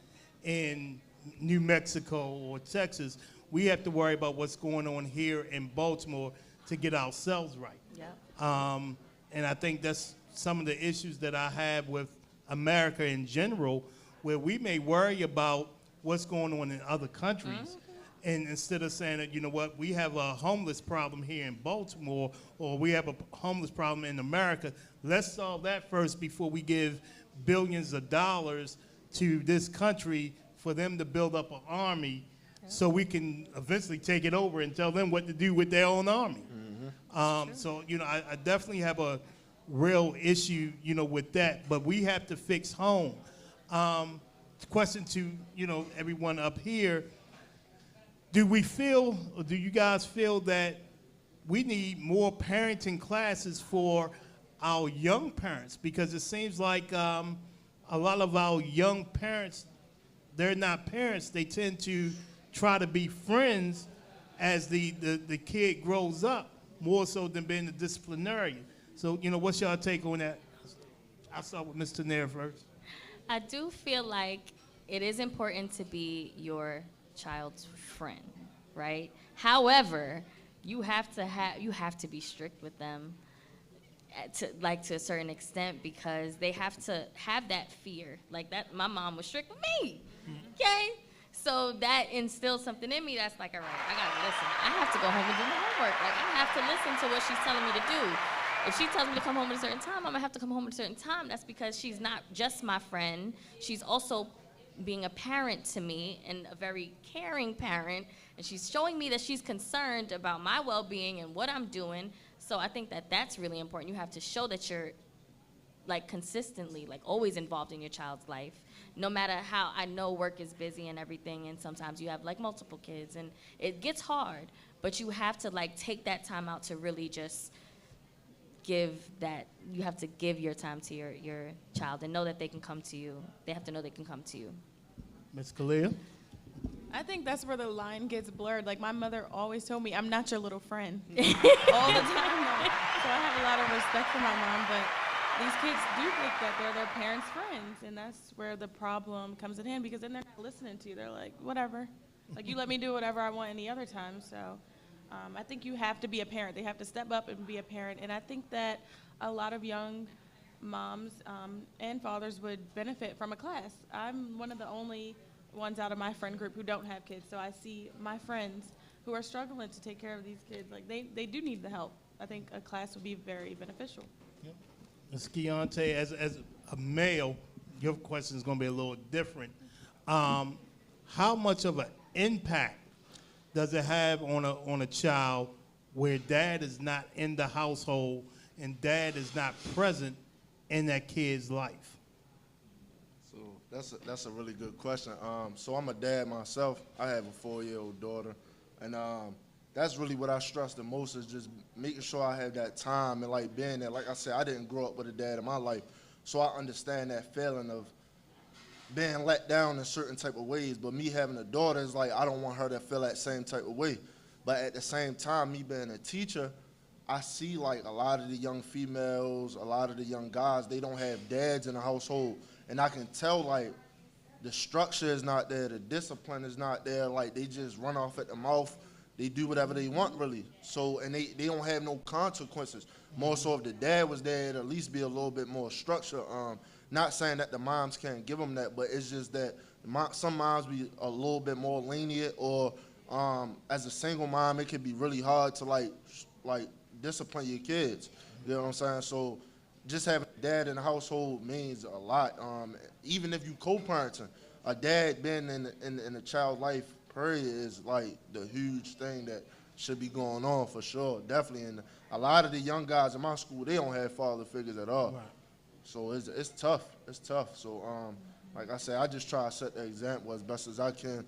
in New Mexico or Texas. We have to worry about what's going on here in Baltimore to get ourselves right.
Yeah.
And I think that's some of the issues that I have with America in general, where we may worry about what's going on in other countries. And instead of saying that, you know what, we have a homeless problem here in Baltimore, or we have a homeless problem in America, let's solve that first before we give billions of dollars to this country for them to build up an army so we can eventually take it over and tell them what to do with their own army. So, I definitely have a real issue, with that, but we have to fix home. Question to, everyone up here, do you guys feel that we need more parenting classes for our young parents? Because it seems like a lot of our young parents, they're not parents. They tend to try to be friends as the kid grows up, more so than being a disciplinarian. So, what's y'all take on that? I'll start with Mr. Nair first.
I do feel like it is important to be your child's friend, right? However, you have to be strict with them to a certain extent, because they have to have that fear. Like that, my mom was strict with me, okay? So that instills something in me that's like, all right, I gotta listen. I have to go home and do my homework. Like, I have to listen to what she's telling me to do. If she tells me to come home at a certain time, I'm gonna have to come home at a certain time. That's because she's not just my friend. She's also being a parent to me, and a very caring parent, and she's showing me that she's concerned about my well-being and what I'm doing. So I think that that's really important. You have to show that you're like consistently, like always involved in your child's life, no matter how. I know work is busy and everything, and sometimes you have like multiple kids and it gets hard, but you have to like take that time out to really just you have to give your time to your child and know that they can come to you. They have to know they can come to you.
Ms. Khalil?
I think that's where the line gets blurred. Like, my mother always told me, I'm not your little friend. All the time. So I have a lot of respect for my mom, but these kids do think that they're their parents' friends, and that's where the problem comes in hand, because then they're not listening to you. They're like, whatever. Like, you let me do whatever I want any other time. So I think you have to be a parent. They have to step up and be a parent. And I think that a lot of young moms and fathers would benefit from a class. I'm one of the only ones out of my friend group who don't have kids. So I see my friends who are struggling to take care of these kids. Like, they do need the help. I think a class would be very beneficial.
Yep. Ms. Keonte, as a male, your question is going to be a little different. How much of an impact does it have on a child where dad is not in the household and dad is not present in that kid's life?
So that's a really good question. So I'm a dad myself. I have a 4-year-old daughter, and that's really what I stress the most is just making sure I have that time and like being there. Like I said, I didn't grow up with a dad in my life, so I understand that feeling of being let down in certain type of ways. But me having a daughter is like I don't want her to feel that same type of way. But at the same time, me being a teacher, I see like a lot of the young females, a lot of the young guys, they don't have dads in the household. And I can tell like the structure is not there, the discipline is not there, like they just run off at the mouth. They do whatever they want really. So, and they don't have no consequences. More so if the dad was there, it'd at least be a little bit more structure. Not saying that the moms can't give them that, but it's just that some moms be a little bit more lenient, or as a single mom, it can be really hard to like discipline your kids. You know what I'm saying? So just having a dad in the household means a lot. Even if you co-parenting, a dad being in a child's life, period, is like the huge thing that should be going on for sure, definitely. And a lot of the young guys in my school, they don't have father figures at all. Right. So it's tough. It's tough. So like I said, I just try to set the example as best as I can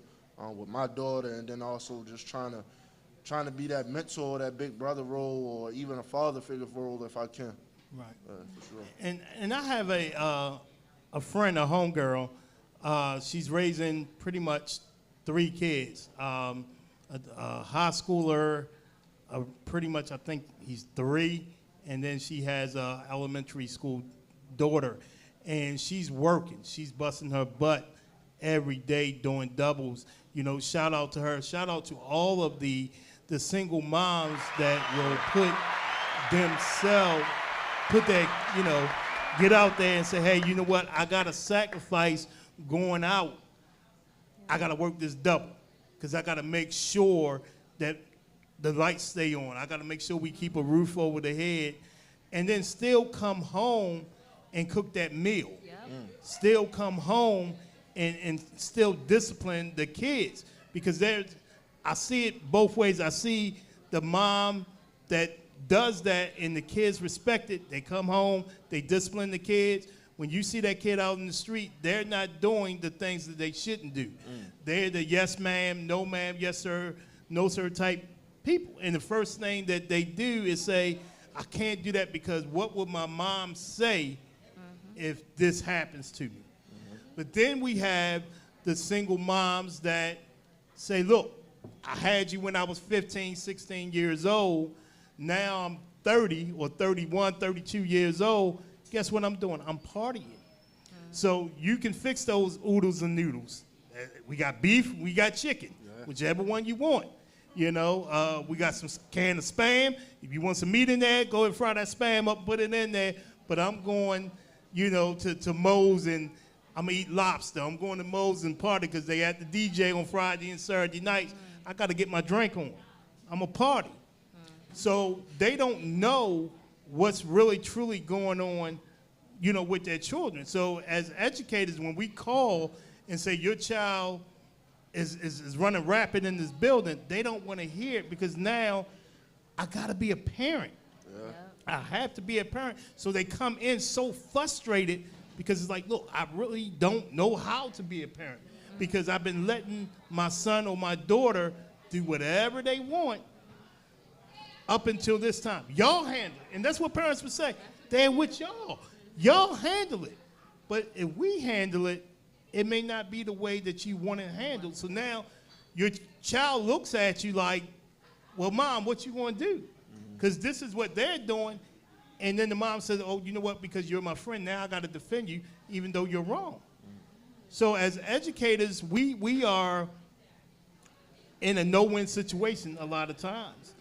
with my daughter, and then also just trying to be that mentor, that big brother role, or even a father figure role if I can.
Right.
For sure.
And I have a friend, a homegirl. She's raising pretty much 3 kids. A high schooler, pretty much I think he's 3, and then she has an elementary school daughter, and she's working. She's busting her butt every day doing doubles. You know, shout out to her. Shout out to all of the single moms that will put that, you know, get out there and say, hey, you know what? I got to sacrifice going out. I got to work this double because I got to make sure that the lights stay on. I got to make sure we keep a roof over the head, and then still come home and cook that meal. Yep. Still come home and still discipline the kids, because I see it both ways. I see the mom that does that and the kids respect it. They come home, they discipline the kids. When you see that kid out in the street, they're not doing the things that they shouldn't do. They're the yes ma'am, no ma'am, yes sir, no sir type people. And the first thing that they do is say, I can't do that because what would my mom say if this happens to me? But then we have the single moms that say, look, I had you when I was 15, 16 years old. Now I'm 30 or 31, 32 years old. Guess what I'm doing? I'm partying. So you can fix those oodles and noodles. We got beef, we got chicken, whichever one you want. You know, we got some can of Spam. If you want some meat in there, go and fry that Spam up, put it in there. But I'm going, you know, to Moe's, and I'm going to eat lobster. I'm going to Moe's and party because they at the DJ on Friday and Saturday nights. I got to get my drink on. I'm a party. So they don't know what's really truly going on, you know, with their children. So as educators, when we call and say your child is running rapid in this building, they don't want to hear it because now I got to be a parent. I have to be a parent. So they come in so frustrated because it's like, look, I really don't know how to be a parent because I've been letting my son or my daughter do whatever they want up until this time. Y'all handle it. And that's what parents would say. They're with y'all. Y'all handle it. But if we handle it, it may not be the way that you want it handled. So now your child looks at you like, well, Mom, what you going to do? Because this is what they're doing. And then the mom says, oh, you know what? Because you're my friend, now I got to defend you, even though you're wrong. So as educators, we are in a no-win situation a lot of times.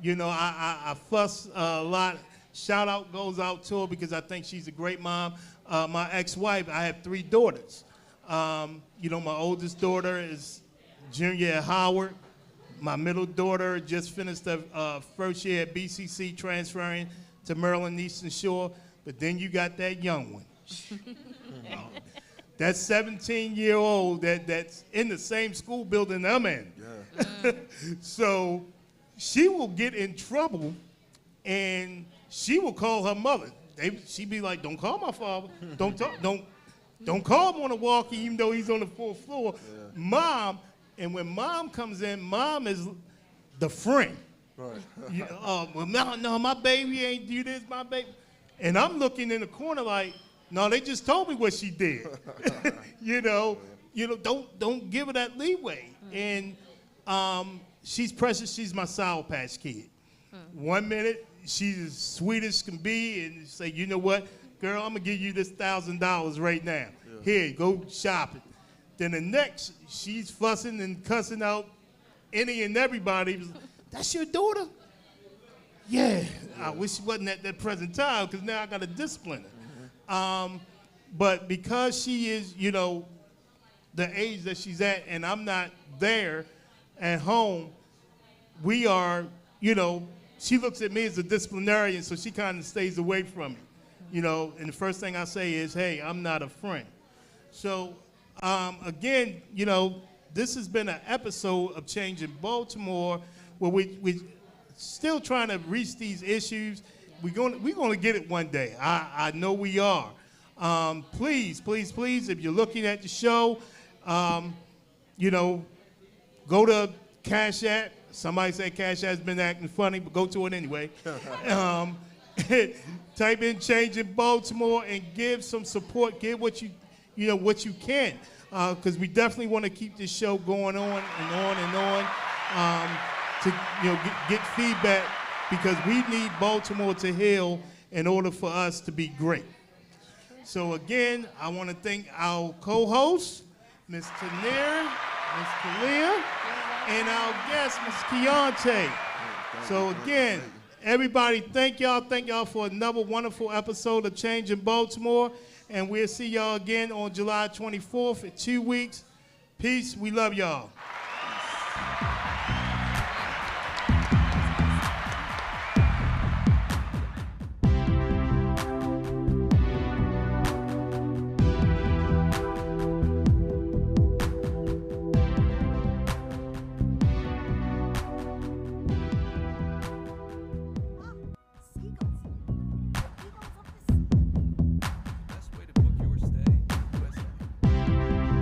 You know, I fuss a lot. Shout out goes out to her because I think she's a great mom. My ex-wife, I have 3 daughters. You know, my oldest daughter is junior at Howard. My middle daughter just finished the first year at BCC, transferring to Maryland Eastern Shore. But then you got that young one. That 17-year-old that's in the same school building I'm in. So she will get in trouble, and she will call her mother. She'd be like, "Don't call my father. Don't call him on the walkie, even though he's on the 4th floor." Yeah. Mom, and when mom comes in, mom is the friend. Right. Well, no, my baby ain't do this, my baby. And I'm looking in the corner like, no, they just told me what she did. Don't give her that leeway. And she's precious. She's my Sour Patch Kid. 1 minute, she's as sweet as can be, and say, you know what, girl, I'm gonna give you this $1,000 right now. Yeah. Here, go shopping. Then the next, she's fussing and cussing out any and everybody. That's your daughter? Yeah. I wish she wasn't at that present time, because now I got to discipline her. But because she is, the age that she's at, and I'm not there at home, we are, she looks at me as a disciplinarian, so she kind of stays away from me. And the first thing I say is, hey, I'm not a friend. So, again, this has been an episode of Changing Baltimore, where we still trying to reach these issues. We're gonna get it one day. I know we are. Please, if you're looking at the show, go to Cash App. Somebody said Cash App's been acting funny, but go to it anyway. Type in Changing Baltimore and give some support. Give what you can, because we definitely want to keep this show going on and on and on. To get feedback, because we need Baltimore to heal in order for us to be great. So again, I want to thank our co-hosts, Ms. Tanir, Ms. Kalia, and our guest, Ms. Keonte. So again, everybody, thank y'all for another wonderful episode of Changing Baltimore, and we'll see y'all again on July 24th in 2 weeks. Peace. We love y'all.